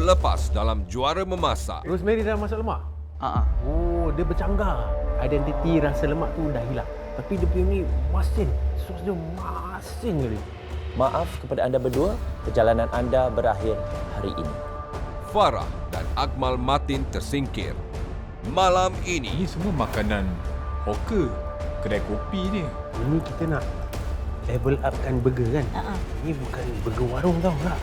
terlepas dalam juara memasak. Rosemary dah masak lemak? Oh, dia bercanggah. Identiti rasa lemak tu dah hilang. Tapi dia punya ni masin. Sos dia masin kali. Maaf kepada anda berdua, perjalanan anda berakhir hari ini. Farah dan Akmal Matin tersingkir. Malam ini, Ini semua makanan hawker, kedai kopi ni. Ini kita nak level upkan burger kan? Ini bukan burger warung tau lah.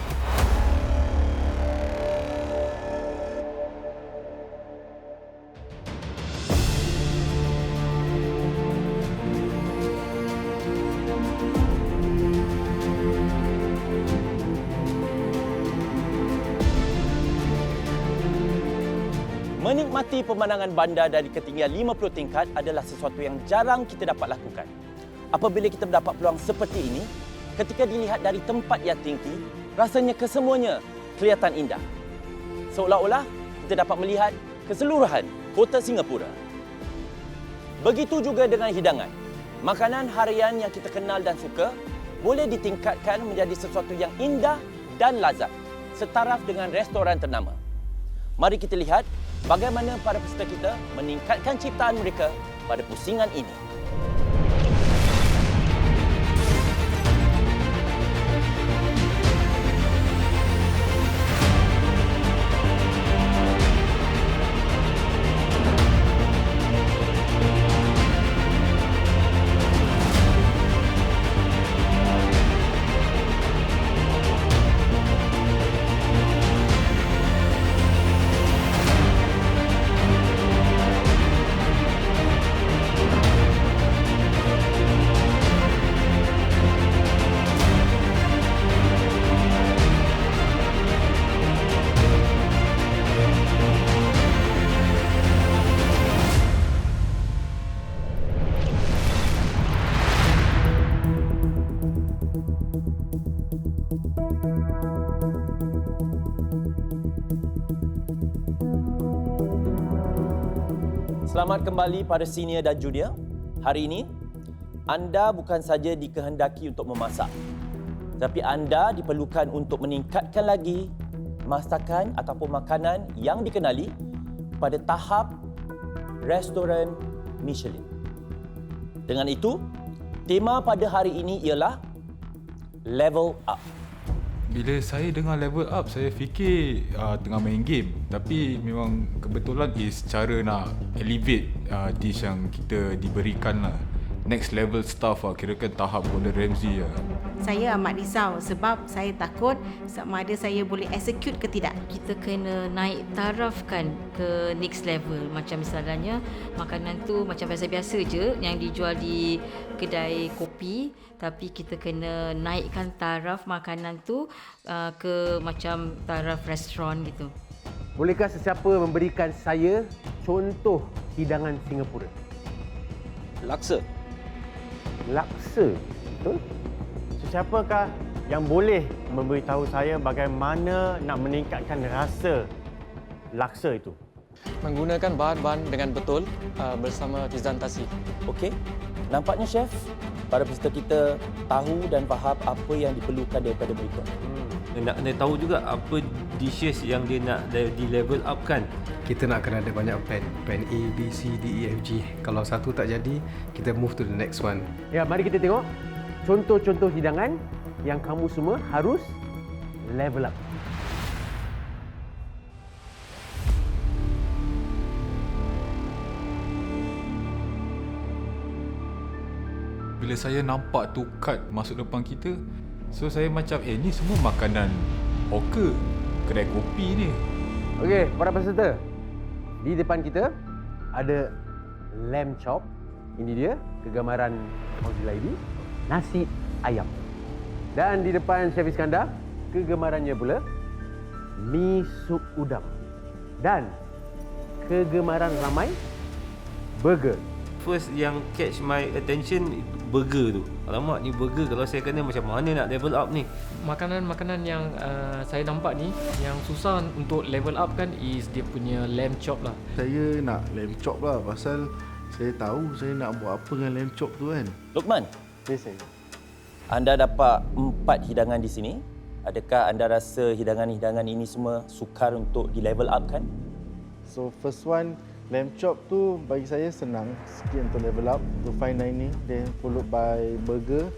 Menikmati pemandangan bandar dari ketinggian 50 tingkat adalah sesuatu yang jarang kita dapat lakukan. Apabila kita mendapat peluang seperti ini, ketika dilihat dari tempat yang tinggi, rasanya kesemuanya kelihatan indah. Seolah-olah kita dapat melihat keseluruhan kota Singapura. Begitu juga dengan hidangan. Makanan harian yang kita kenal dan suka boleh ditingkatkan menjadi sesuatu yang indah dan lazat, setaraf dengan restoran ternama. Mari kita lihat bagaimana para peserta kita meningkatkan ciptaan mereka pada pusingan ini. Selamat kembali para senior dan junior. Hari ini, anda bukan saja dikehendaki untuk memasak, tapi anda diperlukan untuk meningkatkan lagi masakan ataupun makanan yang dikenali pada tahap restoran Michelin. Dengan itu, tema pada hari ini ialah Level Up. Bila saya dengar level up, saya fikir tengah main game. Tapi memang kebetulan is cara nak elevate dish yang kita diberikan lah. Next level stuff lah, kirakan tahap Gordon Ramsay lah. Saya amat risau sebab saya takut sama ada saya boleh execute ke tidak. Kita kena naik tarafkan ke next level. Macam misalnya makanan tu macam biasa-biasa je yang dijual di kedai kopi, tapi kita kena naikkan taraf makanan tu ke macam taraf restoran gitu. Bolehkah sesiapa memberikan saya contoh hidangan Singapura? Laksa. Laksa, betul? Siapakah yang boleh memberitahu saya bagaimana nak meningkatkan rasa laksa itu? Menggunakan bahan-bahan dengan betul bersama presentasi. Okey. Nampaknya chef, para peserta kita tahu dan faham apa yang diperlukan daripada mereka. Nak kena tahu juga apa dishes yang dia nak di level up kan. Kita nak kena ada banyak pen A, B, C, D, E, F, G. Kalau satu tak jadi, kita move to the next one. Ya, mari kita tengok contoh-contoh hidangan yang kamu semua harus level up. Bila saya nampak tu kad masuk depan kita, so saya macam ni semua makanan hawker, kedai kopi ni. Okey, para peserta. Di depan kita ada lamb chop. Ini dia kegemaran Fauzi Laidi, nasi ayam. Dan di depan Chef Iskandar, kegemarannya pula mi sup udang. Dan kegemaran ramai, burger. First yang catch my attention burger tu. Alamak, ni burger kalau saya kena macam mana nak level up ni? Makanan-makanan yang saya nampak ni yang susah untuk level up kan is dia punya lamb chop lah. Saya nak lamb chop lah pasal saya tahu saya nak buat apa dengan lamb chop tu kan. Luqman, Yes, sir. anda dapat 4 hidangan di sini. Adakah anda rasa hidangan-hidangan ini semua sukar untuk di level up kan? So first one, lamb chop tu bagi saya senang sikit untuk level up, untuk fine dining, then followed by burger,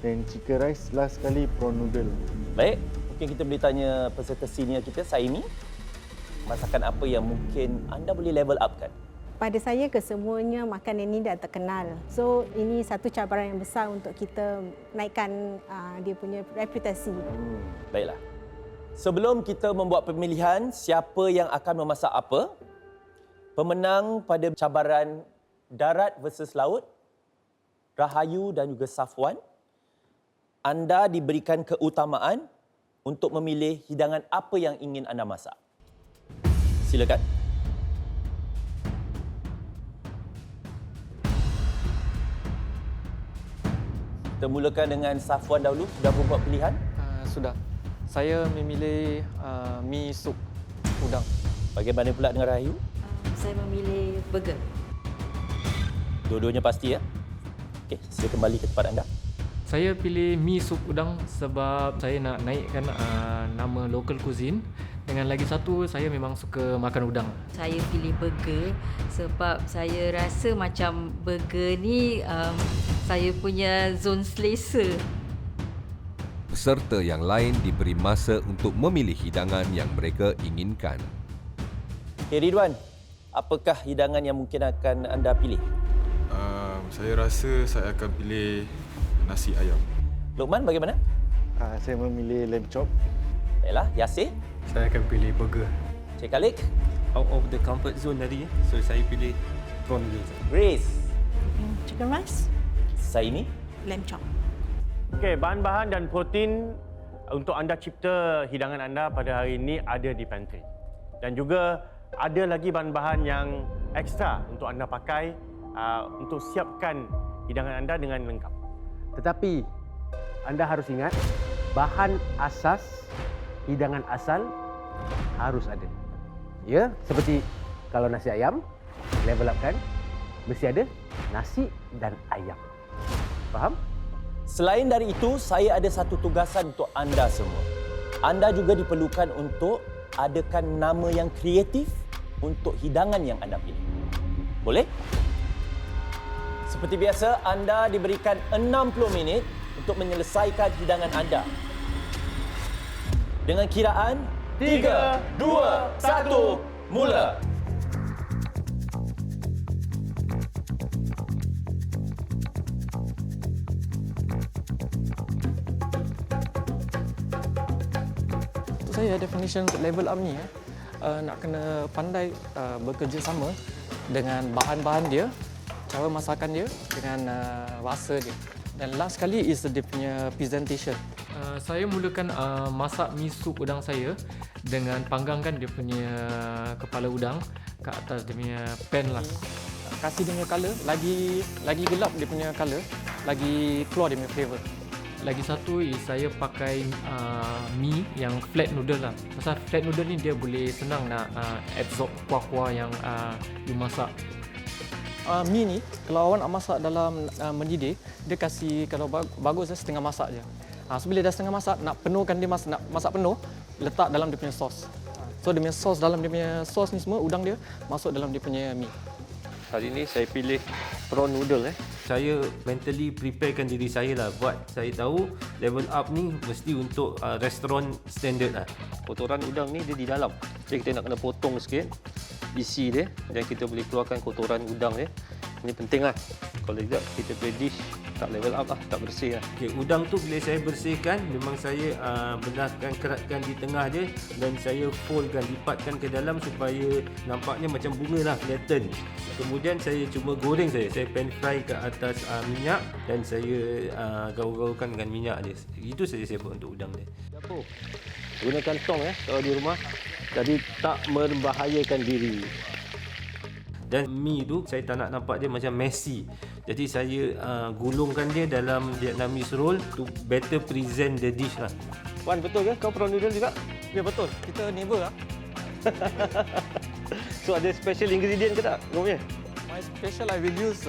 then chicken rice, last sekali prawn noodle. Baik, mungkin kita boleh tanya peserta senior kita, Saimi. Masakan apa yang mungkin anda boleh level up kan? Pada saya kesemuanya makanan ini dah terkenal. So ini satu cabaran yang besar untuk kita naikkan dia punya reputasi. Baiklah. Sebelum kita membuat pemilihan siapa yang akan memasak apa, pemenang pada cabaran darat versus laut, Rahayu dan juga Safwan, anda diberikan keutamaan untuk memilih hidangan apa yang ingin anda masak. Silakan. Kita mulakan dengan Safwan dahulu. Sudah membuat pilihan? Sudah. Saya memilih mi sup udang. Bagaimana pula dengan Rahayu? Saya memilih burger. Dua-duanya pasti ya? Okey, saya kembali ke tempat anda. Saya pilih mi sup udang sebab saya nak naikkan nama local cuisine. Dengan lagi satu, saya memang suka makan udang. Saya pilih burger sebab saya rasa macam burger ni saya punya zone selesa. Peserta yang lain diberi masa untuk memilih hidangan yang mereka inginkan. Okay, Ridwan, apakah hidangan yang mungkin akan anda pilih? Saya rasa saya akan pilih nasi ayam. Lokman, bagaimana? Saya memilih lamb chop. Baiklah, Yasir? Saya akan pilih burger. Cik Khalid? Out of the comfort zone tadi, so saya pilih prawn noodles. Grace? Chicken rice, Saini? lamb chop. Okey, bahan-bahan dan protein untuk anda cipta hidangan anda pada hari ini ada di pantry. Dan juga ada lagi bahan-bahan yang ekstra untuk anda pakai untuk siapkan hidangan anda dengan lengkap. Tetapi anda harus ingat, bahan asas hidangan asal harus ada. Ya, seperti kalau nasi ayam, level up kan, mesti ada nasi dan ayam. Faham? Selain dari itu, saya ada satu tugasan untuk anda semua. Anda juga diperlukan untuk adakan nama yang kreatif untuk hidangan yang anda pilih. Boleh? Seperti biasa, anda diberikan 60 minit untuk menyelesaikan hidangan anda. Dengan kiraan 3, 2, 1, mula! Untuk saya, definition untuk level up ni nak kena pandai bekerja sama dengan bahan-bahan dia, cara masakan dia dengan rasa dia. Dan last sekali is dia punya presentation. Saya mulakan masak mi sup udang saya dengan panggangkan dia punya kepala udang ke atas dia punya pan lah. Kasih dia punya colour, lagi gelap dia punya colour, lagi keluar dia punya flavour. Lagi satu is saya pakai mi yang flat noodle lah. Pasal flat noodle ni dia boleh senang nak absorb kuah-kuah yang you masak. Mi ni kalau awak nak masak dalam mendidih, dia kasih kalau bagus setengah masak je. So bila dah setengah masak, nak penuhkan dia nak masak penuh, letak dalam dia punya sos. So dia punya sos dalam dia punya sos ni semua udang dia masuk dalam dia punya mi. Hari ni saya pilih prawn noodle. Saya mentally preparekan diri saya lah buat saya tahu level up ni mesti untuk restoran standard lah. Kotoran udang ni dia di dalam. Jadi kita nak kena potong sikit isi dia dan kita boleh keluarkan kotoran udang dia. Ini penting lah. Kalau tidak kita play dish tak level up lah, tak bersih lah. Okay, udang tu bila saya bersihkan memang saya benarkan keratkan di tengah dia dan saya foldkan, lipatkan ke dalam supaya nampaknya macam bunga lah, flatten. Kemudian saya cuma goreng saya pan fry ke atas minyak dan saya gaul-gaulkan dengan minyak dia. Itu saja saya buat untuk udang dia. Dapur. Gunakan tong kalau di rumah. Jadi tak membahayakan diri. Dan mi tu saya tak nak nampak dia macam messy. Jadi saya gulungkan dia dalam Vietnamese roll to better present the dish lah. Wan, betul ke kau prawn noodle juga? Ya betul, kita neighbour lah. So ada special ingredient ke tak kau punya? My special I will use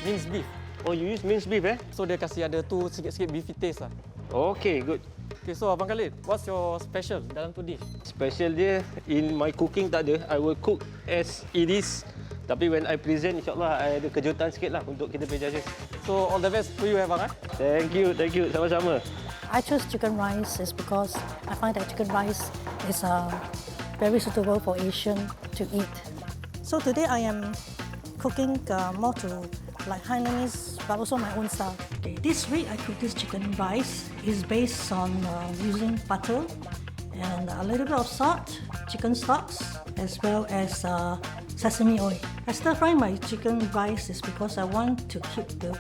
minced beef. Oh, you use minced beef So dia kasih ada tu sikit-sikit beefy taste lah. Okay, good. Okay, so Abang Khalid, what's your special dalam tu dish? Special dia, in my cooking tak ada. I will cook as it is. Tapi when I present, insyaAllah I ada kejutan sikit lah untuk kita punya judges. So all the best to you, Abang. Thank you. Sama-sama. I chose chicken rice is because I find that chicken rice is very suitable for Asian to eat. So today I am cooking more to like Hainanese, but also my own style. Okay, this way I cook this chicken rice is based on using butter and a little bit of salt, chicken stocks, as well as sesame oil. I stir fry my chicken rice is because I want to keep the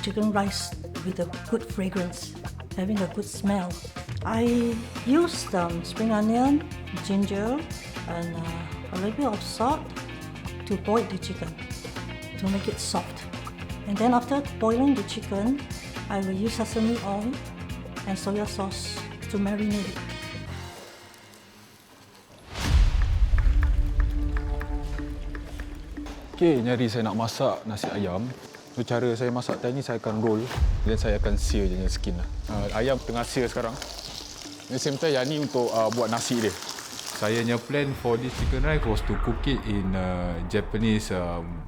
chicken rice with a good fragrance, having a good smell. I used spring onion, ginger, and a little bit of salt to boil the chicken to make it soft. And then after boiling the chicken, I will use sesame oil and soya sauce to marinate it. Okay, ni hari saya nak masak nasi ayam. So, cara saya masak tadi ni saya akan roll dan saya akan sear je skin lah. Ayam tengah sear sekarang. At the same time, yang ni untuk buat nasi dia. Saya punya plan for this chicken rice was to cook it in Japanese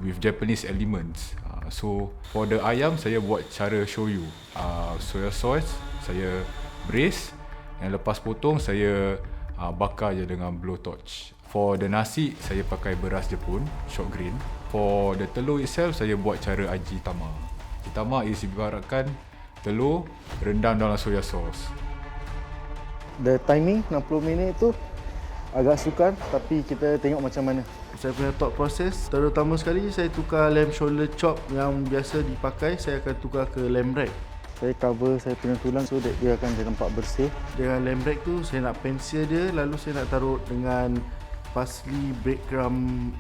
with Japanese elements. So for the ayam saya buat cara shoyu. Soya sauce saya braise dan lepas potong saya bakar je dengan blowtorch. For the nasi saya pakai beras Jepun, short grain. For the telur itself saya buat cara aji tama. Aji tama is ibaratkan telur rendam dalam soya sauce. The timing 60 minit tu agak sukar tapi kita tengok macam mana. Saya punya thought process, terutama sekali saya tukar lamb shoulder chop yang biasa dipakai, saya akan tukar ke lamb rack. Saya cover saya punya tulang so that dia akan nampak bersih. Dengan lamb rack tu saya nak pensil dia, lalu saya nak taruh dengan parsley, breadcrumb,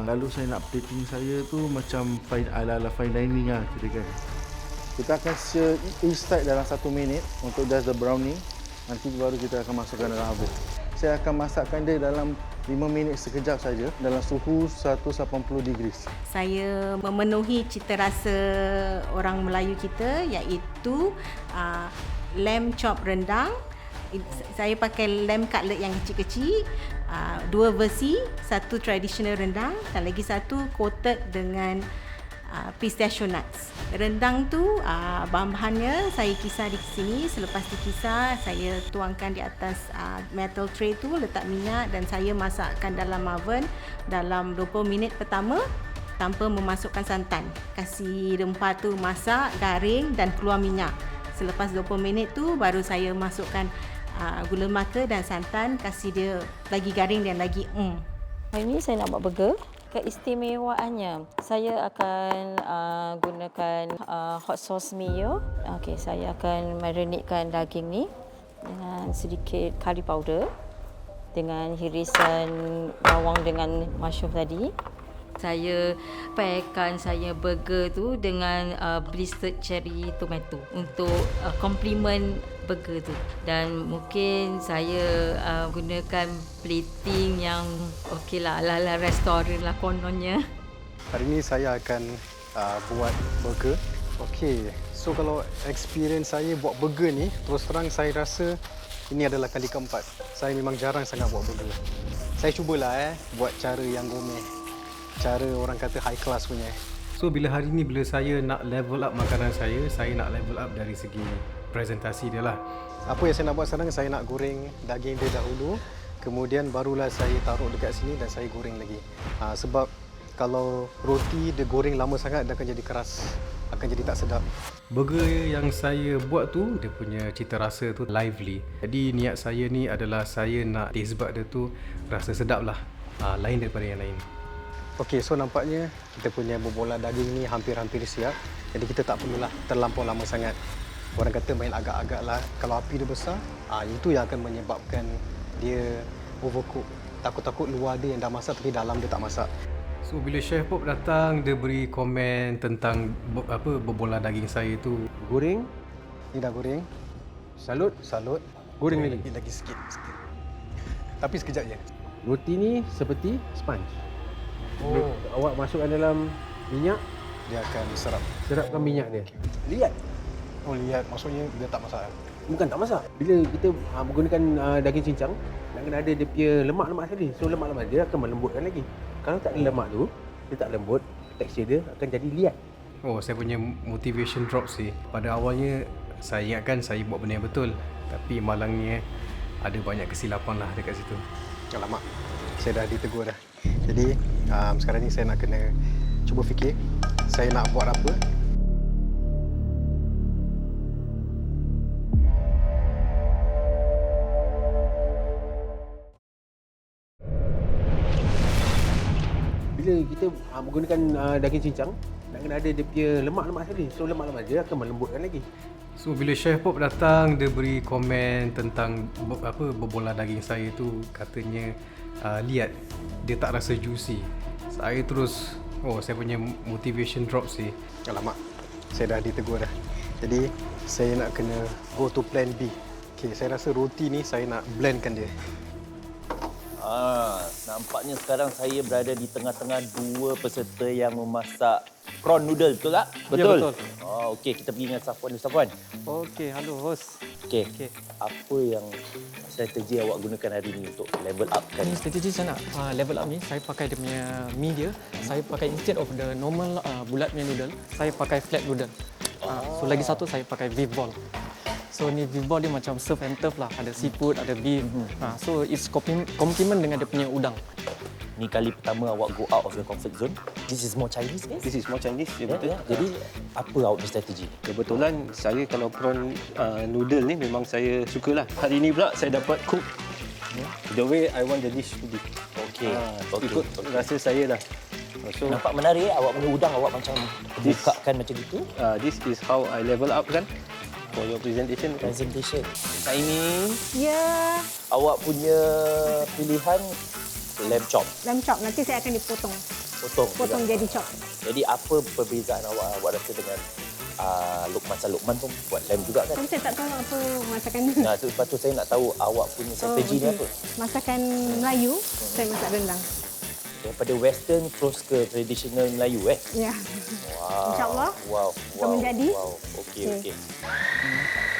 lalu saya nak plating saya tu macam ala-ala fine dining lah kira-kira. Kita akan sear each side dalam 1 minit untuk just the browning. Nanti baru kita akan masukkan dalam oven. Saya akan masakkan dia dalam 5 minit sekejap saja dalam suhu 180 degrees. Saya memenuhi cita rasa orang Melayu kita iaitu lamb chop rendang. Saya pakai lamb cutlet yang kecil-kecil, 2 versi, satu traditional rendang dan lagi satu coated dengan pistachio nuts. Rendang tu bahan-bahannya saya kisar di sini. Selepas dikisar, saya tuangkan di atas metal tray tu, letak minyak dan saya masakkan dalam oven dalam 20 minit pertama tanpa memasukkan santan. Kasih rempah tu masak, garing dan keluar minyak. Selepas 20 minit tu baru saya masukkan gula melaka dan santan, kasih dia lagi garing dan lagi Hari ini saya nak buat burger. Keistimewaannya, saya akan gunakan hot sauce mayo. Okey, saya akan marinatekan daging ni dengan sedikit curry powder dengan hirisan bawang dengan mushroom tadi. Saya pairkan saya burger tu dengan blistered cherry tomato untuk complement burger tu. Dan mungkin saya gunakan plating yang okeylah ala-ala restoran lah kononnya. Hari ini saya akan buat burger. Okey, so kalau experience saya buat burger ni, terus terang saya rasa ini adalah kali keempat. Saya memang jarang sangat buat burger. Saya cubalah buat cara yang gourmet. Cara orang kata high class punya. So bila hari ni bila saya nak level up makanan saya nak level up dari segi presentasi dia lah. Apa yang saya nak buat sekarang, saya nak goreng daging dia dahulu. Kemudian barulah saya taruh dekat sini dan saya goreng lagi. Sebab kalau roti dia goreng lama sangat dia akan jadi keras. Akan jadi tak sedap. Burger yang saya buat tu, dia punya cita rasa tu lively. Jadi niat saya ni adalah saya nak taste bud dia tu rasa sedap lah. Lain daripada yang lain. Okey, so nampaknya kita punya bobola daging ni hampir-hampir siap. Jadi kita tak perlulah terlampau lama sangat. Orang kata main agak-agak lah. Kalau api dia besar, itu yang akan menyebabkan dia overcook. Takut-takut luar dia yang dah masak tapi dalam dia tak masak. So bila Chef Bob datang, dia beri komen tentang bobola daging saya tu. Goreng. Ni dah goreng. Salut. Goreng lagi sikit. Tapi sekejap je. Roti ni seperti sponge. Awak masukkan dalam minyak, dia akan serapkan minyak dia. Liat. Liat maksudnya dia tak masak. bukan tak masak. Bila kita menggunakan daging cincang, nak kena ada dia punya lemak-lemak tadi. So lemak-lemak dia akan melembutkan lagi. Kalau tak ada lemak tu, dia tak lembut, tekstur dia akan jadi liat. Oh, saya punya motivation drop sih. Pada awalnya saya ingatkan saya buat benda yang betul, tapi malangnya ada banyak kesilapan lah dekat situ. Alamak, saya dah ditegur dah. Jadi sekarang ni saya nak kena cuba fikir saya nak buat apa. Bila kita menggunakan daging cincang, nak kena ada dia punya lemak-lemak tadi. So lemak-lemak dia akan melembutkan lagi. So bila Chef Bob datang, dia beri komen tentang berbola daging saya tu, katanya liat, dia tak rasa juicy. Saya terus, saya punya motivation drop sih. Alamak, saya dah ditegur dah. Jadi saya nak kena go to plan B. Okay, saya rasa roti ni saya nak blendkan dia. Nampaknya sekarang saya berada di tengah-tengah dua peserta yang memasak prawn noodle, betul tak? Betul. Ya, betul. Okey, kita pergi dengan Safwan dulu. Safwan. Okey, halo host. Okey. Apa yang strategi awak gunakan hari ini untuk level up kan? Ini strategi saya nak level up ni, saya pakai dia punya mie dia. Saya pakai instead of the normal bulat punya noodle, saya pakai flat noodle. So lagi satu saya pakai beef ball. So ni beef ball dia macam surf and turf lah. Ada seafood, ada beef. So it's complement dengan dia punya udang. Ni kali pertama awak go out of your comfort zone. This is more Chinese, guys. This is more Chinese, ya, betul. Jadi apa awak punya strategi? Kebetulan saya kalau prawn noodle ni memang saya sukalah. Hari ini pula saya dapat cook the way I want the dish to be. Okey. Ikut rasa saya lah. So nampak menarik awak punya udang awak macam bukakan macam gitu. This is how I level up kan. For your presentation. Aimi. Ya, Awak punya pilihan lamb chop. lamb chop nanti saya akan dipotong. Potong jadi chop. Jadi apa perbezaan awak rasa dengan Lukman pun buat lamb juga kan? Saya tak tahu apa masakan ni. Nah, lepas tu saya nak tahu awak punya strategi ni apa? Masakan Melayu, saya masak rendang. Daripada western terus ke tradisional Melayu Ya. Wow. InsyaAllah. Wow. Akan menjadi. Wow. Okey.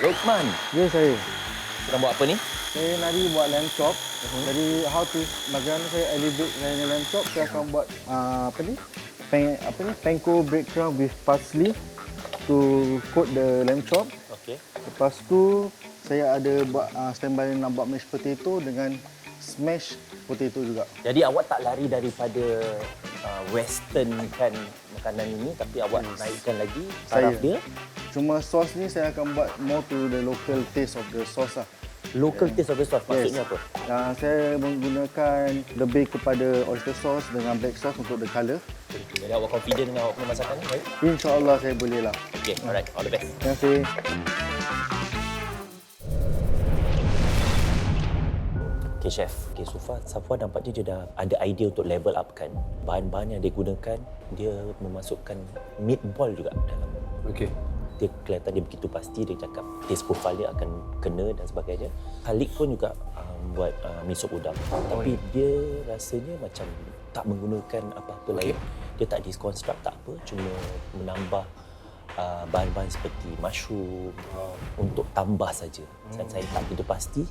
Lukman. Ya, saya. Sedang buat apa ni? Saya nari buat lamb chop. Jadi bagaimana saya elevate dengan lamb chop, saya akan buat panko breadcrumb with parsley to coat the lamb chop. Okey. Lepas tu saya ada buat standby nak buat mashed potato dengan smash potato juga. Jadi awak tak lari daripada western kan makanan ini, tapi awak naikkan lagi taraf dia. Cuma sos ni saya akan buat more to the local taste of the sauce lah. Local taste of the sauce maksudnya apa? Saya menggunakan lebih kepada oyster sauce dengan black sauce untuk the colour. Jadi awak confident dengan awak punya masakan ni, right? InsyaAllah saya boleh lah. Okay, alright. All the best. Terima kasih. Okay, Chef. Okay, so far Safwan nampaknya dia dah ada idea untuk level up kan. Bahan-bahan yang dia gunakan, dia memasukkan meatball juga dalam. Okey. Dia kelihatan dia begitu pasti, dia cakap taste profile dia akan kena dan sebagainya. Khalid pun juga buat mi sop udang. Tapi dia rasanya macam tak menggunakan apa-apa lain. Dia tak deconstruct tak apa, cuma menambah bahan-bahan seperti mushroom untuk tambah saja. Dan saya tak begitu pasti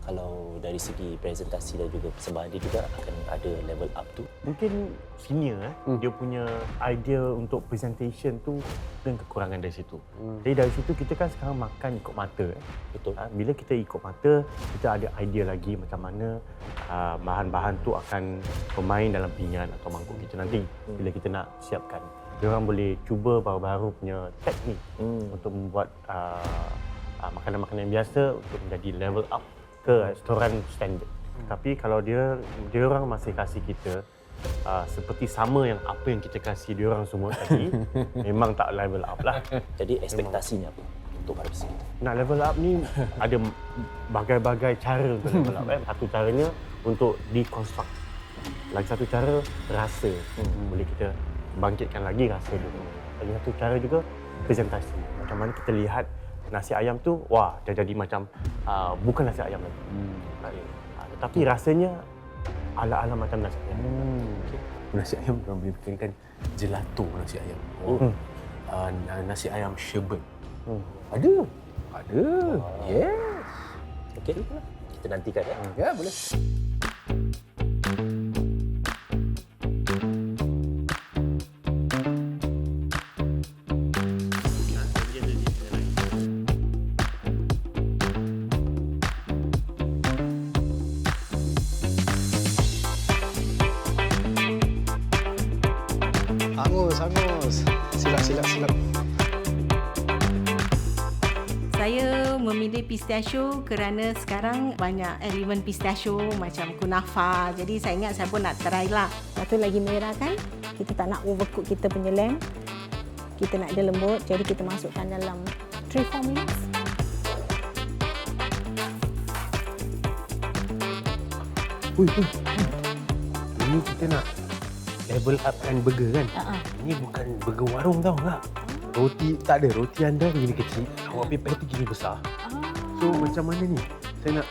kalau dari segi presentasi dan juga persembahan dia juga akan ada level up tu. Mungkin senior dia punya idea untuk presentation tu dan kekurangan dari situ. Jadi dari situ kita kan sekarang makan ikut mata. Betul. Bila kita ikut mata, kita ada idea lagi macam mana bahan-bahan tu akan bermain dalam pinggan atau mangkuk kita nanti bila kita nak siapkan. Diorang boleh cuba baru-baru punya teknik untuk membuat makanan-makanan yang biasa untuk menjadi level up ke restoran standard. Tapi kalau dia orang masih kasih kita seperti sama yang apa yang kita kasih dia orang semua tadi, memang tak level up lah. Jadi ekspektasinya apa untuk para peserta? Nak level up ni ada bagai-bagai cara untuk level up. Satu caranya untuk deconstruct. Lagi satu cara rasa. Boleh kita bangkitkan lagi rasa dia. Lagi satu cara juga presentasi. Macam mana kita lihat nasi ayam tu, wah, dah jadi macam bukan nasi ayam lagi. Tetapi rasanya ala-ala macam nasi ayam. Okay. Nasi ayam orang boleh bikinkan gelato nasi ayam. Nasi ayam sherbet. Ada. Yes. Okey. Kita nantikan ya. Ya, boleh. Angus. Silap. Saya memilih pistachio kerana sekarang banyak elemen pistachio macam kunafa. Jadi saya ingat saya pun nak try lah. Satu lagi merah kan, kita tak nak overcook kita punya lamb. Kita nak dia lembut, jadi kita masukkan dalam 3-4 minutes. Ini kita nak level upkan burger kan? Ini bukan burger warung tau tak? Roti tak ada, roti anda gini kecil, awak pepper tu gini besar. So macam mana ni? Saya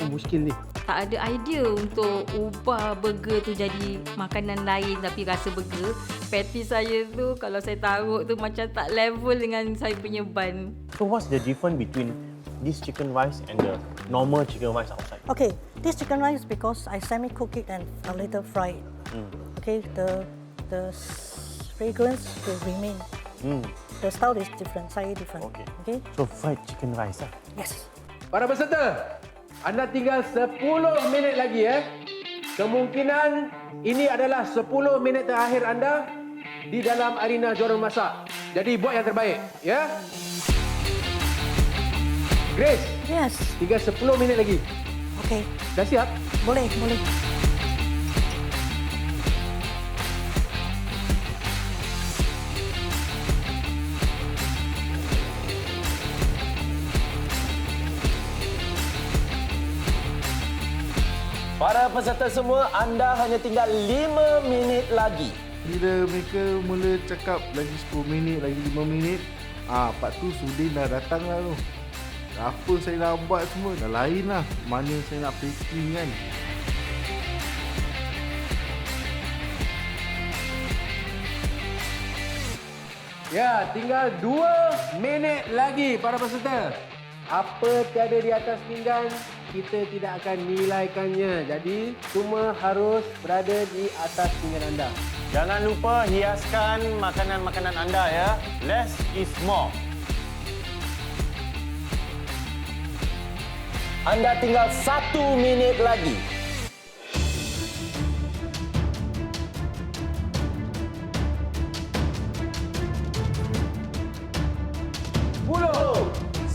pun muskil ni. Tak ada idea untuk ubah burger tu jadi makanan lain tapi rasa burger. Patty saya tu kalau saya taruh tu macam tak level dengan saya punya bun. So what's the difference between this chicken rice and the normal chicken rice outside? Okay, this chicken rice because I semi-cook it and a little fry it. Okay, the fragrance will remain. The style is different, saya different. Okay. So fried chicken rice lah. Yes. Para peserta, anda tinggal 10 minit lagi ya. Kemungkinan ini adalah 10 minit terakhir anda di dalam arena juara masak. Jadi buat yang terbaik, ya. Grace. Yes. Tinggal 10 minit lagi. Okay. Dah siap? Boleh. Para peserta semua, anda hanya tinggal 5 minit lagi. Bila mereka mula cakap lagi 10 minit, lagi 5 minit, part tu Sudin dah datang lah tu. Apa saya nak buat semua dah lain lah. Mana saya nak packing kan. Ya, tinggal 2 minit lagi para peserta. Apa tiada di atas pinggan, kita tidak akan nilaikannya. Jadi, semua harus berada di atas pinggan anda. Jangan lupa hiaskan makanan-makanan anda ya. Less is more. Anda tinggal 1 minit lagi.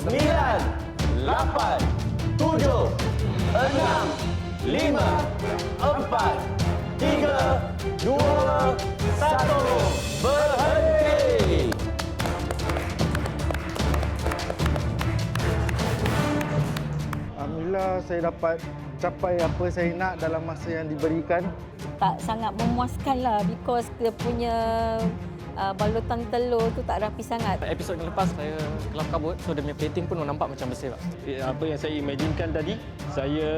Sembilan, 8, 7, 6, 5, 4, 3, 2, 1. Berhenti. Alhamdulillah saya dapat capai apa saya nak dalam masa yang diberikan. Tak sangat memuaskan lah because dia punya balutan telur tu tak rapi sangat. Episod yang lepas saya kelap kabut, so dia punya plating pun nampak macam bersih, Pak. Apa yang saya imaginkan tadi, saya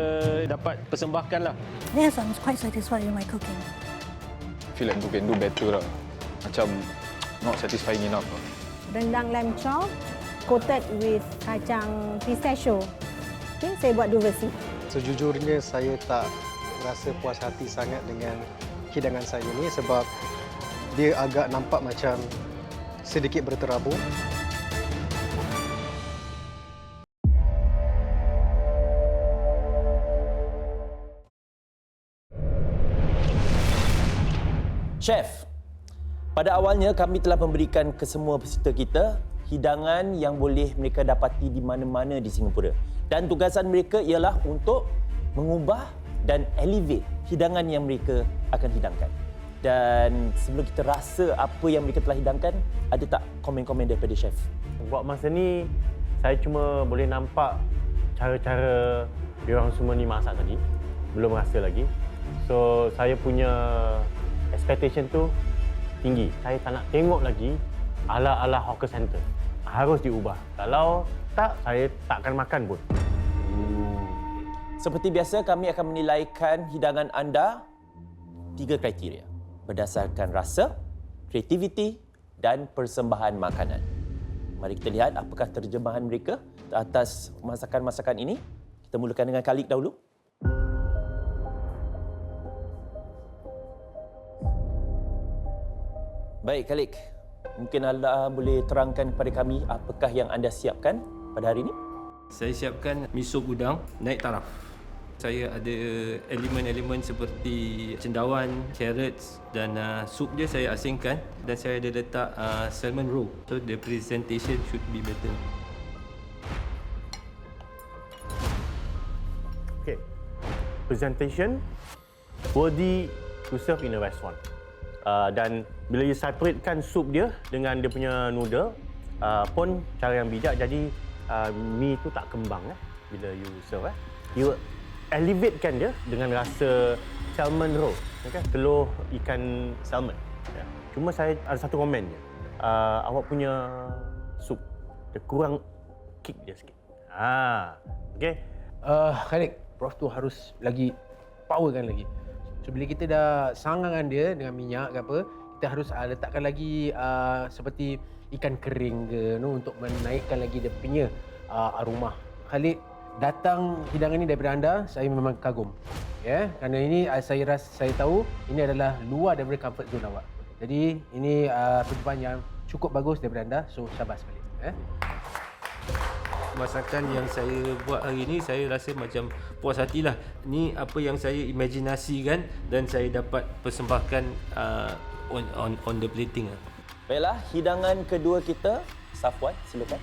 dapat persembahkan lah. Yes, I'm quite satisfied with my cooking. Feel like you can do better lah. Macam not satisfying enough lah. Rendang lamb chop coated with kacang pistachio. Okay, saya buat 2 versi. Sejujurnya saya tak rasa puas hati sangat dengan hidangan saya ni sebab dia agak nampak macam sedikit berterabur. Chef, pada awalnya kami telah memberikan ke semua peserta kita hidangan yang boleh mereka dapati di mana-mana di Singapura. Dan tugasan mereka ialah untuk mengubah dan elevate hidangan yang mereka akan hidangkan. Dan sebelum kita rasa apa yang mereka telah hidangkan, ada tak komen-komen daripada chef? Buat masa ni, saya cuma boleh nampak cara-cara diorang semua ni masak tadi. Belum rasa lagi. So, saya punya expectation tu tinggi. Saya tak nak tengok lagi ala-ala hawker center. Harus diubah. Kalau tak, saya takkan makan pun. Seperti biasa, kami akan menilaikan hidangan anda 3 kriteria. Berdasarkan rasa, kreativiti dan persembahan makanan. Mari kita lihat apakah terjemahan mereka atas masakan-masakan ini. Kita mulakan dengan Khalid dahulu. Baik Khalid, mungkin anda boleh terangkan kepada kami apakah yang anda siapkan pada hari ini? Saya siapkan miso udang naik taraf. Saya ada elemen-elemen seperti cendawan, carrots dan sup dia saya asingkan dan saya ada letak salmon roe. So the presentation should be better. Okay. Presentation worthy to serve in a restaurant. Dan bila you separatekan sup dia dengan dia punya noodle pun cara yang bijak, jadi mi tu tak kembang bila you serve. You elevatekan dia dengan rasa salmon roe, okay? Telur ikan salmon. Cuma saya ada satu komen je. Awak punya sup dia kurang kick dia sikit. Okay? Khalid, Prof tu harus lagi powerkan lagi. So bila kita dah sangangkan dia dengan minyak ke apa, kita harus letakkan lagi seperti ikan kering ke untuk menaikkan lagi dia punya aroma. Khalid, datang hidangan ini daripada anda, saya memang kagum. Ya, kerana ini saya tahu ini adalah luar daripada comfort zone awak. Jadi ini perjumpaan yang cukup bagus daripada anda. So syabas Khalid. Masakan yang saya buat hari ini saya rasa macam puas hatilah. Ni apa yang saya imajinasikan dan saya dapat persembahkan on the plating. Baiklah, hidangan kedua kita, Safwan, silakan.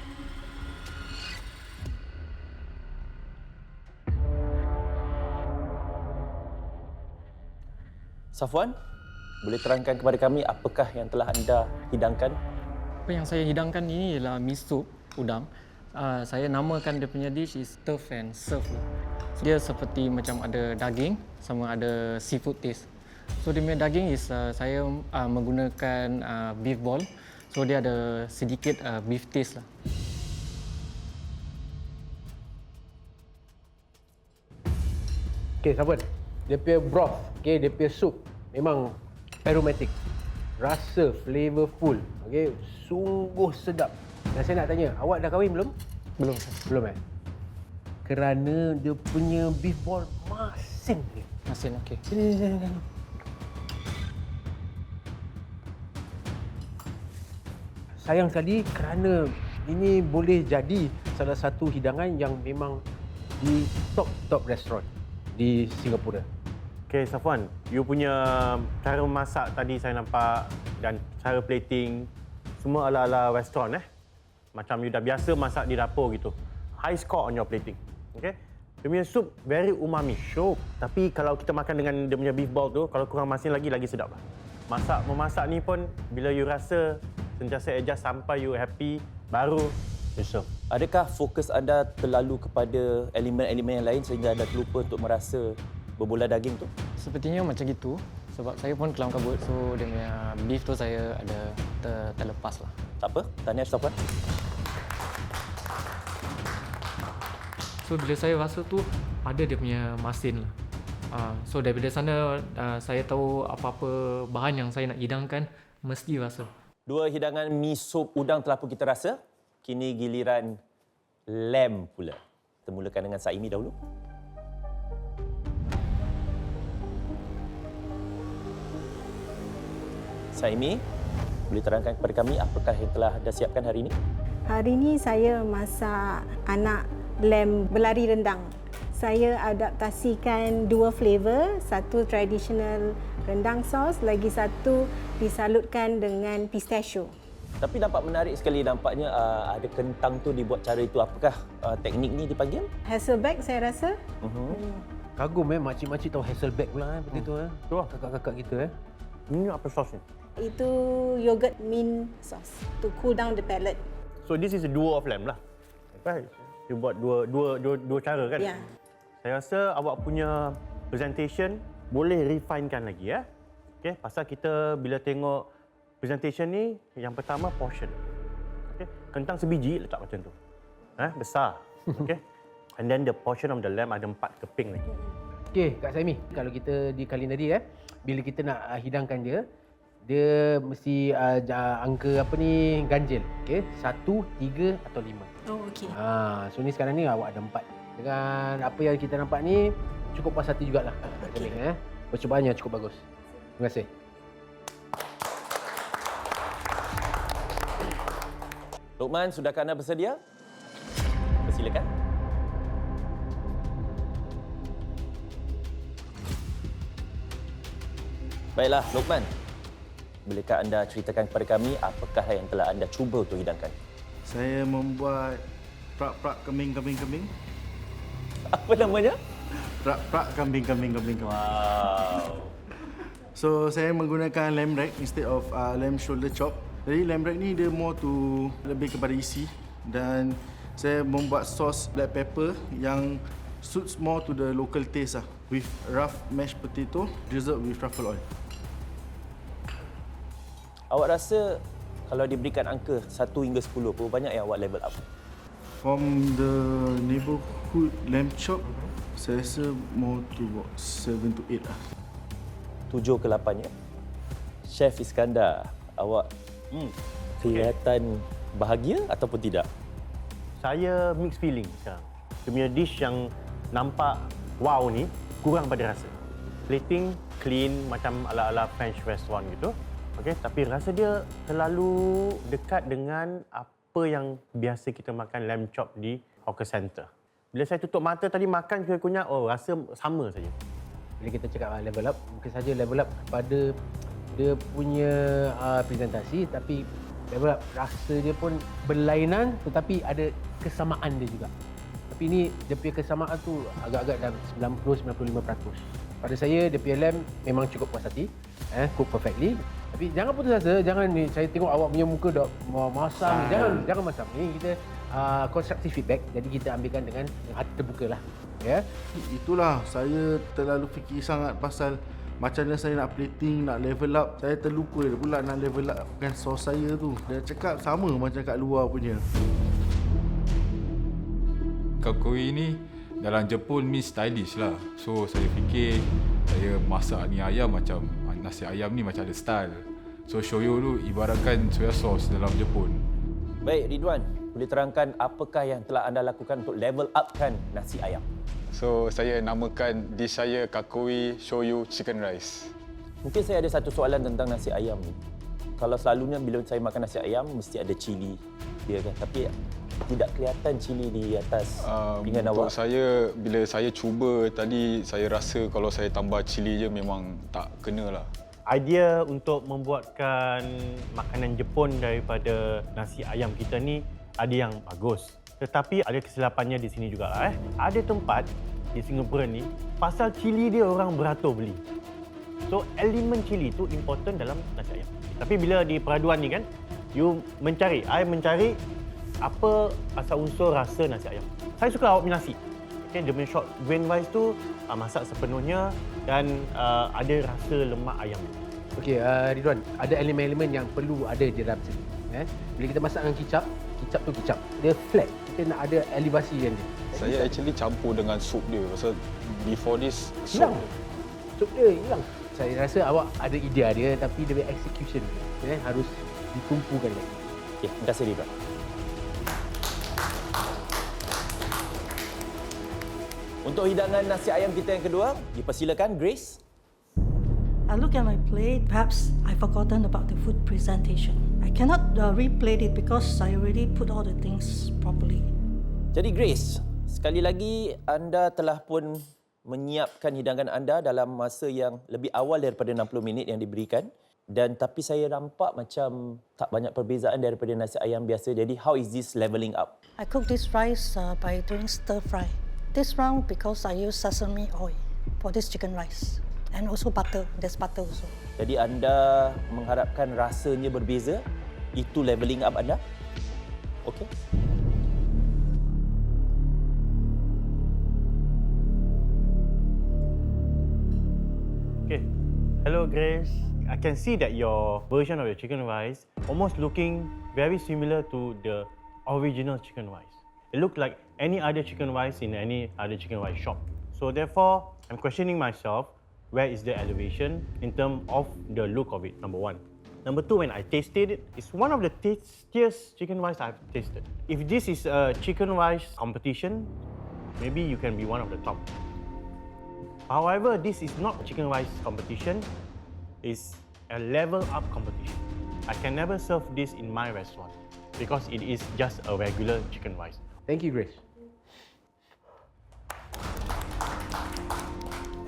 Safwan, boleh terangkan kepada kami apakah yang telah anda hidangkan? Apa yang saya hidangkan ini ialah miso udang. Saya namakan dia punya dish is stir and serve. So, dia seperti macam ada daging sama ada seafood taste. So dia punya daging is saya menggunakan beef ball. So dia ada sedikit beef taste lah. Okey, Safwan. Dia punya broth, okey, dia punya sup memang aromatic. Rasa flavorful, okey, sungguh sedap. Dan saya nak tanya, awak dah kahwin belum? Belum. Belum Kerana dia punya beef ball masin ni. Masin, okey. Sini. Sayang sekali kerana ini boleh jadi salah satu hidangan yang memang di top restoran di Singapura. Okay, Safwan, you punya cara masak tadi saya nampak dan cara plating semua ala-ala restoran Macam you dah biasa masak di dapur gitu. High score on your plating. Okay? Dia punya sup very umami. Syuk. Tapi kalau kita makan dengan dia punya beef ball tu, kalau kurang masin lagi sedap lah. Memasak ni pun bila you rasa sentiasa adjust sampai you happy, baru you serve. Adakah fokus anda terlalu kepada elemen-elemen yang lain sehingga anda terlupa untuk merasa berbola daging tu? Sepertinya macam gitu. Sebab saya pun kelam kabut, so dia punya beef tu saya ada terlepas lah. Tak apa, tahniah Safwan. So bila saya rasa tu ada dia punya masin lah. So daripada sana saya tahu apa-apa bahan yang saya nak hidangkan mesti rasa. Dua hidangan mi sup udang telah pun kita rasa. Kini giliran lamb pula. Kita mulakan dengan Saimi dahulu. Saimi, boleh terangkan kepada kami apakah yang telah anda siapkan hari ini? Hari ini saya masak anak lamb belari rendang. Saya adaptasikan dua flavor, satu traditional rendang sos, lagi satu disalutkan dengan pistachio. Tapi nampak menarik sekali nampaknya ada kentang tu dibuat cara itu. Apakah teknik ni dipanggil? Hasselback saya rasa. Kagum makcik-makcik tahu Hasselback pula betul tu Tu lah kakak-kakak kita Ini apa sos ni? Itu yogurt mint sauce to cool down the palate. So this is a duo of lamb lah. Right. You buat dua cara kan? Ya. Saya rasa awak punya presentation boleh refinekan lagi Okay, pasal kita bila tengok presentation ni, yang pertama portion. Okay, kentang sebiji letak macam tu. Besar. Okay. And then the portion of the lamb ada 4 keping lagi. Okey, Kak Saimi, kalau kita di culinary bila kita nak hidangkan dia, dia mesti angka apa ni ganjil. Okey, 1, 3 atau 5. Oh, okey. So ni sekarang ni awak ada 4. Dengan apa yang kita nampak ni cukup puas hati jugalah. Okey. Percubaannya cukup bagus. Terima kasih. Luqman, sudahkah anda bersedia? Persilakan. Baiklah, Luqman. Bolehkah anda ceritakan kepada kami apakah yang telah anda cuba untuk hidangkan? Saya membuat prak-prak kambing. Apa namanya? Prak-prak kambing. Wow. So saya menggunakan lamb rack instead of lamb shoulder chop. Jadi lamb rack ni dia more to lebih kepada isi, dan saya membuat sos black pepper yang suits more to the local taste with rough mashed potato drizzled with truffle oil. Awak rasa kalau diberikan angka 1 hingga 10, berapa banyak yang awak level up? From the neighborhood lamb chop, saya rasa more to about 7 to 8 lah. 7 ke 8 ya? Chef Iskandar, awak kelihatan bahagia ataupun tidak? Saya mixed feeling sekarang. Dia punya dish yang nampak wow ni kurang pada rasa. Plating clean macam ala-ala French restaurant gitu. Okey, tapi rasa dia terlalu dekat dengan apa yang biasa kita makan lamb chop di hawker center. Bila saya tutup mata tadi makan kunyah, rasa sama saja. Bila kita cakap level up, bukan saja level up kepada dia punya presentasi, tapi level up rasa dia pun berlainan tetapi ada kesamaan dia juga. Tapi ini dia punya kesamaan tu agak-agak dalam 90-95%. Pada saya dia punya lamb memang cukup puas hati, cook perfectly. Tapi jangan putus asa, jangan ni saya tengok awak punya muka dah masam, jangan masam. Ini kita constructive feedback, jadi kita ambilkan dengan hati terbuka lah. Ya. Itulah saya terlalu fikir sangat pasal macam mana saya nak plating, nak level up. Saya terlupa pula nak level up kan sos saya tu. Dia cakap sama macam kat luar punya. Kakoi ni dalam Jepun ni stylish lah. So saya fikir saya masak ni ayam macam nasi ayam ni macam ada style. So shoyu tu ibaratkan soya sauce dalam Jepun. Baik, Ridwan, boleh terangkan apakah yang telah anda lakukan untuk level upkan nasi ayam? So saya namakan dish saya Kakoi Shoyu Chicken Rice. Mungkin saya ada satu soalan tentang nasi ayam ni. Kalau selalunya bila saya makan nasi ayam mesti ada cili dia kan, tapi tidak kelihatan cili di atas pinggan awak. Untuk saya, bila saya cuba tadi, saya rasa kalau saya tambah cili je memang tak kena lah. Idea untuk membuatkan makanan Jepun daripada nasi ayam kita ni ada yang bagus. Tetapi ada kesilapannya di sini juga lah. Ada tempat di Singapura ni, pasal cili dia orang beratur beli. So, elemen cili tu important dalam nasi ayam. Tapi bila di peraduan ni kan, I mencari apa asal unsur rasa nasi ayam. Saya suka awak punya nasi. Okay, dia punya short grain rice tu masak sepenuhnya dan ada rasa lemak ayam. Okey, Ridwan, ada elemen-elemen yang perlu ada di dalam sini. Bila kita masak dengan kicap tu kicap. Dia flat. Kita nak ada elevasi yang dia. Saya actually campur dengan sup dia. Pasal before this, hilang. Sup dia hilang. Saya rasa awak ada idea dia tapi dia punya execution dia harus ditumpukan lagi. Okey, terima kasih Ridwan. Untuk hidangan nasi ayam kita yang kedua, dipersilakan Grace. I look at my plate, perhaps I've forgotten about the food presentation. I cannot replate it because I already put all the things properly. Jadi Grace, sekali lagi anda telah pun menyiapkan hidangan anda dalam masa yang lebih awal daripada 60 minit yang diberikan. Dan tapi saya nampak macam tak banyak perbezaan daripada nasi ayam biasa. Jadi how is this leveling up? I cook this rice by doing stir fry. This round because I use sesame oil for this chicken rice. And also butter, there's butter also. Jadi anda mengharapkan rasanya berbeza? Itu leveling up anda? Okey. Okay. Hello Grace. I can see that your version of your chicken rice almost looking very similar to the original chicken rice. It looked like any other chicken rice in any other chicken rice shop. So therefore, I'm questioning myself, where is the elevation in terms of the look of it, number one. Number two, when I tasted it, it's one of the tastiest chicken rice I've tasted. If this is a chicken rice competition, maybe you can be one of the top. However, this is not a chicken rice competition, it's a level up competition. I can never serve this in my restaurant because it is just a regular chicken rice. Thank you, Grace.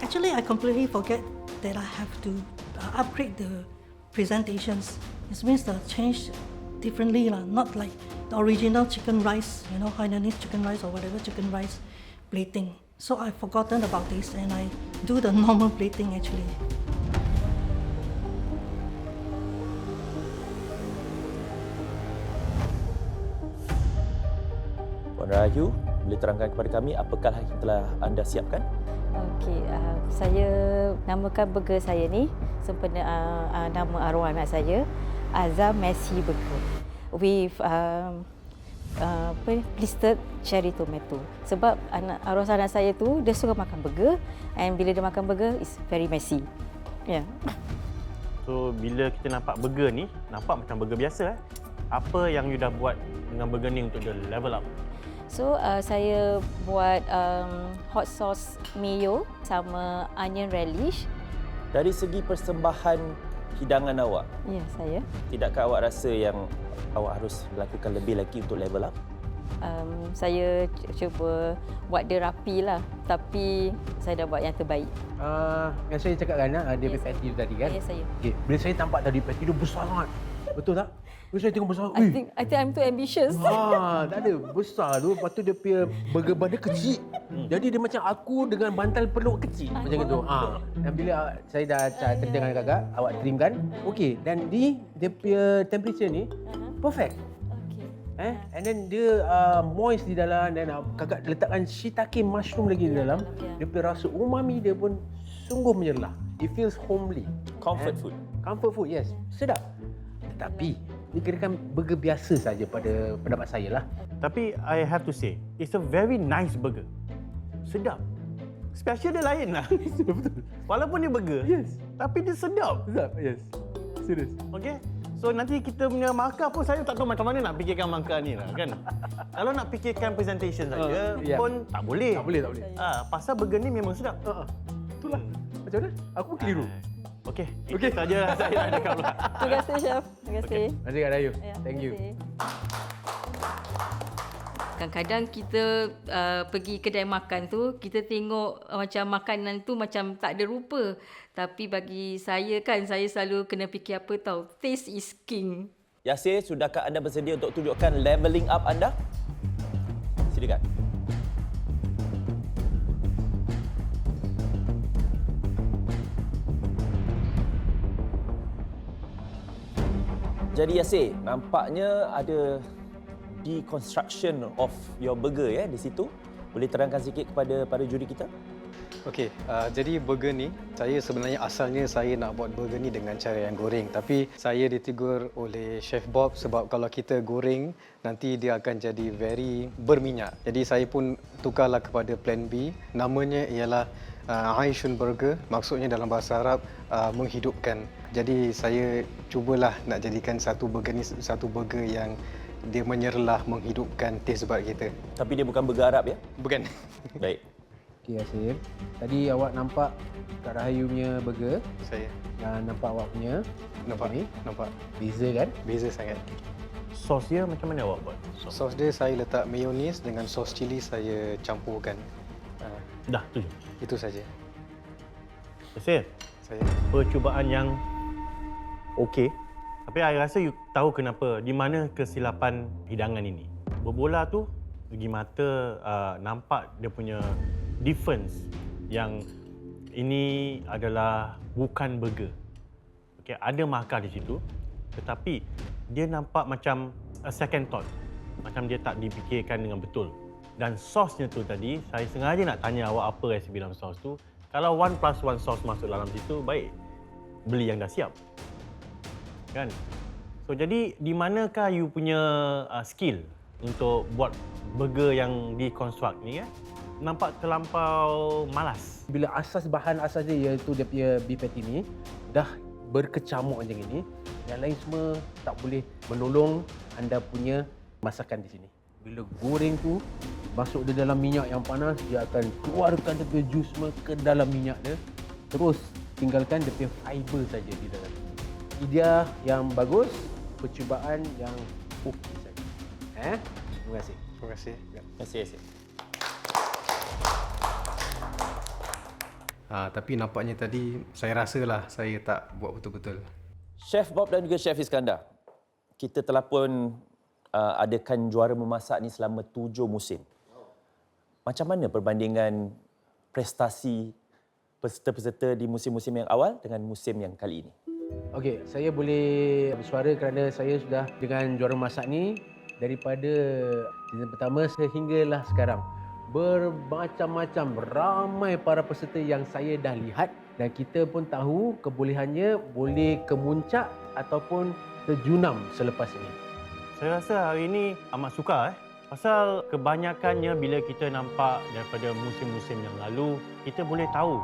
Actually, I completely forget that I have to upgrade the presentations. It means the change differently, not like the original chicken rice, Hainanese chicken rice or whatever chicken rice plating. So I've forgotten about this and I do the normal plating actually. Puan Rahayu, boleh terangkan kepada kami apakah yang telah anda siapkan? Okey, saya namakan burger saya ni sempena nama arwah anak saya, Azam Messi Burger with blistered cherry tomato. Sebab arwah anak saya tu dia suka makan burger and bila dia makan burger is very messy. Ya. Yeah. So bila kita nampak burger ni, nampak macam burger biasa. Apa yang you dah buat dengan burger ni untuk dia level up? So saya buat hot sauce mayo sama onion relish. Dari segi persembahan hidangan awak, ya, saya. Tidakkah awak rasa yang awak harus lakukan lebih lagi untuk level up? Saya cuba buat dia rapi lah, tapi saya dah buat yang terbaik. Yang saya cakap kan, dia punya patty tu tadi kan? Ya, saya. Okay. Bila saya nampak tadi patty tu besar sangat. Betul tak? Bila saya tengok besar, I think I'm too ambitious. tak ada. Besar tu, lepas tu dia punya burger bun dia kecil. Jadi dia macam aku dengan bantal peluk kecil. Macam itu. Dan bila saya dah trim dengan kakak, awak trim kan? Okey. Dan dia punya temperature ni, perfect. And then dia moist di dalam dan kakak letakkan shiitake mushroom lagi di dalam. Dia punya rasa umami dia pun sungguh menyerlah. It feels homely. Comfort food. Comfort food, yes. Sedap. Tetapi ini kirakan burger biasa saja pada pendapat saya lah. Tapi I have to say, it's a very nice burger. Sedap. Special dia lain lah. Betul. Walaupun dia burger, yes, tapi dia sedap. Sedap, yes. Serius. Okay. So nanti kita punya markah pun saya tak tahu macam mana nak fikirkan markah ni lah kan. Kalau nak fikirkan presentation saja pun tak boleh. Tak boleh. Pasal burger ni memang sedap. Itulah. Macam mana? Aku pun keliru. Okey, itu saja saya nak cakap pula. Terima kasih, Chef. Terima kasih. Terima kasih, Kak Rahayu. Ya, Thank you. Kadang-kadang kita pergi kedai makan tu, kita tengok macam makanan tu macam tak ada rupa. Tapi bagi saya kan, saya selalu kena fikir apa tahu, taste is king. Yasir, sudahkah anda bersedia untuk tunjukkan leveling up anda? Silakan. Jadi Yasir, nampaknya ada deconstruction of your burger di situ. Boleh terangkan sikit kepada para juri kita? Okey, jadi burger ni, saya sebenarnya asalnya saya nak buat burger ni dengan cara yang goreng. Tapi saya ditegur oleh Chef Bob sebab kalau kita goreng, nanti dia akan jadi very berminyak. Jadi saya pun tukarlah kepada plan B. Namanya ialah Aishun Burger. Maksudnya dalam bahasa Arab, menghidupkan. Jadi saya cubalah nak jadikan satu burger ni satu burger yang dia menyerlah menghidupkan taste bud kita. Tapi dia bukan burger Arab ya? Bukan. Baik. Okey Yasir, tadi awak nampak Kak Rahayu punya burger. Saya. Dan nampak awak punya. Nampak ni? Nampak. Beza kan? Beza sangat. Sos dia macam mana awak buat? Sos dia saya letak mayonnaise dengan sos cili saya campurkan. Dah tu. Itu saja. Yasir, saya. Percubaan yang okey. Tapi saya rasa you tahu kenapa, di mana kesilapan hidangan ini. Berbola tu, segi mata nampak dia punya difference yang ini adalah bukan burger. Okay, ada markah di situ, tetapi dia nampak macam a second thought. Macam dia tak dipikirkan dengan betul. Dan sosnya tu tadi, saya sengaja nak tanya awak apa resipi dalam sos tu. Kalau 1+1 sos masuk dalam situ, baik. Beli yang dah siap. Kan? So jadi di manakah you punya skill untuk buat burger yang deconstruct ni nampak terlampau malas. Bila bahan asas dia iaitu dia punya beef patty ni dah berkecamuk macam ini, Yang lain semua tak boleh menolong anda punya masakan di sini. Bila goreng tu masuk di dalam minyak yang panas, dia akan keluarkan dia punya jus semua ke dalam minyak dia. Terus tinggalkan dia punya fiber saja di dalam. Idea yang bagus, percubaan yang okey saja. Terima kasih. Terima kasih. Terima kasih. Tapi nampaknya tadi saya rasalah saya tak buat betul-betul. Chef Bob dan juga Chef Iskandar, kita telah pun adakan juara memasak ni selama 7 musim. Macam mana perbandingan prestasi peserta-peserta di musim-musim yang awal dengan musim yang kali ini? Okey, saya boleh bersuara kerana saya sudah dengan juara memasak ni daripada season pertama sehinggalah sekarang. Bermacam-macam, ramai para peserta yang saya dah lihat dan kita pun tahu kebolehannya boleh kemuncak ataupun terjunam selepas ini. Saya rasa hari ini amat suka pasal kebanyakannya bila kita nampak daripada musim-musim yang lalu, kita boleh tahu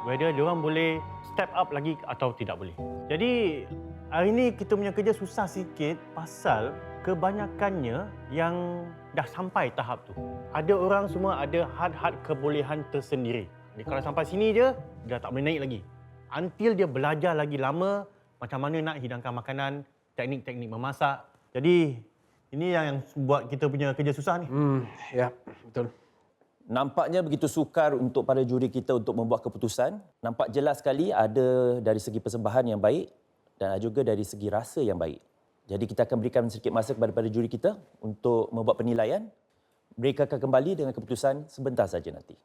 whether diorang boleh step up lagi atau tidak boleh. Jadi hari ini kita punya kerja susah sikit pasal kebanyakannya yang dah sampai tahap tu. Ada orang semua ada had-had kebolehan tersendiri. Jadi kalau sampai sini je, dia tak boleh naik lagi. Until dia belajar lagi lama macam mana nak hidangkan makanan, teknik-teknik memasak. Jadi ini yang buat kita punya kerja susah ni. Ya, betul. Nampaknya begitu sukar untuk para juri kita untuk membuat keputusan. Nampak jelas sekali ada dari segi persembahan yang baik dan juga dari segi rasa yang baik. Jadi kita akan berikan sedikit masa kepada para juri kita untuk membuat penilaian. Mereka akan kembali dengan keputusan sebentar saja nanti.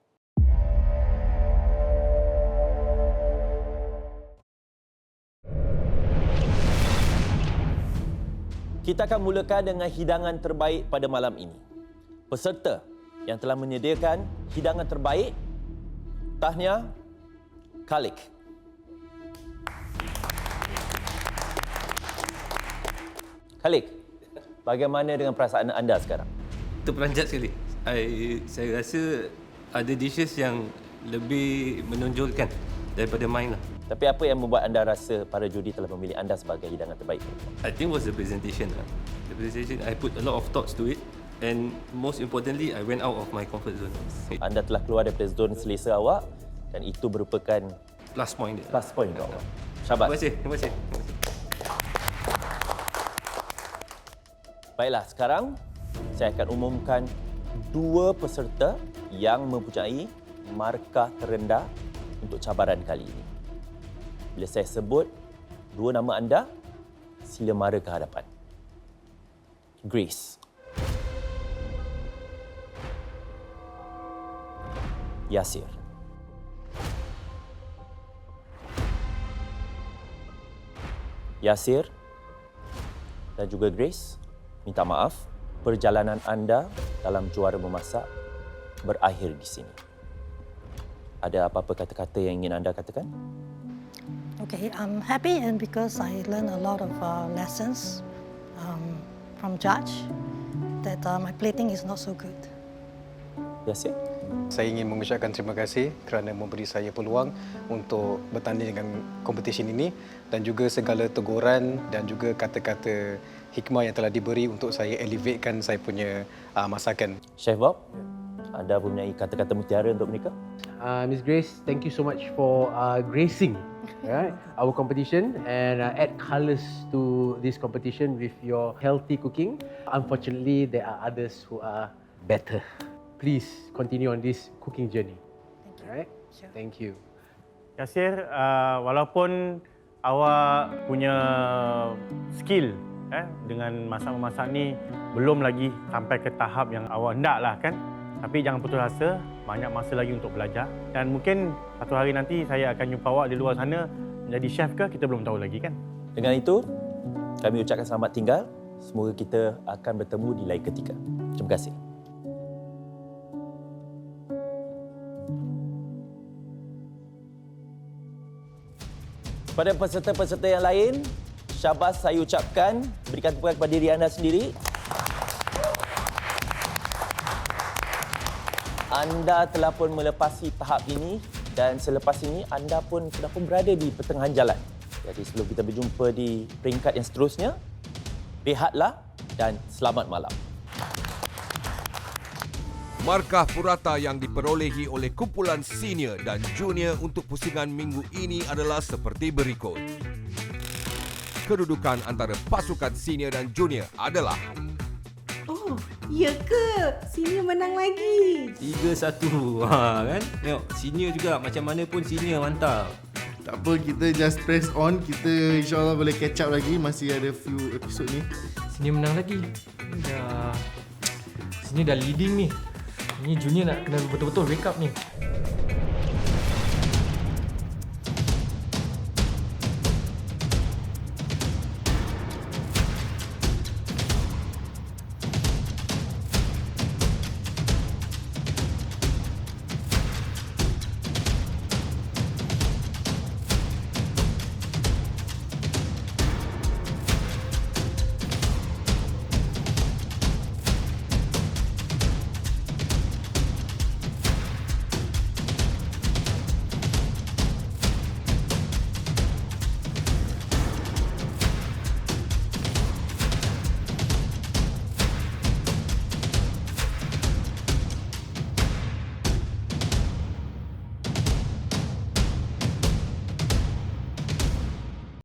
Kita akan mulakan dengan hidangan terbaik pada malam ini. Peserta yang telah menyediakan hidangan terbaik, tahniah Khalik. Khalik, bagaimana dengan perasaan anda sekarang? Terperanjat sekali. Saya rasa ada dishes yang lebih menonjolkan daripada mine lah. Tapi apa yang membuat anda rasa para juri telah memilih anda sebagai hidangan terbaik? I think was the presentation lah. The presentation, I put a lot of thoughts to it. And most importantly, I went out of my comfort zone. Anda telah keluar daripada zon selesa awak dan itu merupakan plus point dia. Plus point untuk awak. Syabas. Terima kasih. Baiklah, sekarang saya akan umumkan 2 peserta yang mempunyai markah terendah untuk cabaran kali ini. Bila saya sebut 2 nama anda, sila mara ke hadapan. Grace. Yasir. Yasir dan juga Grace, minta maaf, perjalanan anda dalam juara memasak berakhir di sini. Ada apa-apa kata-kata yang ingin anda katakan? Okay, I'm happy and because I learned a lot of lessons from judge that my plating is not so good. Yasir? Saya ingin mengucapkan terima kasih kerana memberi saya peluang untuk bertanding dengan kompetisi ini dan juga segala teguran dan juga kata-kata hikmah yang telah diberi untuk saya elevatekan saya punya masakan. Chef Bob, anda mempunyai kata-kata mutiara untuk mereka? Miss Grace, thank you so much for gracing our competition and add colours to this competition with your healthy cooking. Unfortunately, there are others who are better. Please continue on this cooking journey. Thank you. Alright? Sure. Thank you. Yasir, walaupun awak punya skill dengan masak-memasak ni belum lagi sampai ke tahap yang awak hendaklah kan. Tapi jangan putus asa, banyak masa lagi untuk belajar. Dan mungkin satu hari nanti saya akan jumpa awak di luar sana menjadi chef ke, kita belum tahu lagi kan. Dengan itu, kami ucapkan selamat tinggal. Semoga kita akan bertemu di lain ketika. Terima kasih. Pada peserta-peserta yang lain, syabas saya ucapkan, berikan tepukan kepada diri anda sendiri. Anda telah pun melepasi tahap ini dan selepas ini anda pun sudah pun berada di pertengahan jalan. Jadi sebelum kita berjumpa di peringkat yang seterusnya, rehatlah dan selamat malam. Markah purata yang diperolehi oleh kumpulan senior dan junior untuk pusingan minggu ini adalah seperti berikut. Kedudukan antara pasukan senior dan junior adalah Oh, ya ke? Senior menang lagi. 3-1. Kan? Tengok, senior juga. Macam mana pun senior mantap. Tak apa, kita just press on. Kita insyaAllah boleh catch up lagi. Masih ada few episod ni. Senior menang lagi. Senior dah leading ni. Ni junior nak kena betul-betul wake up ni.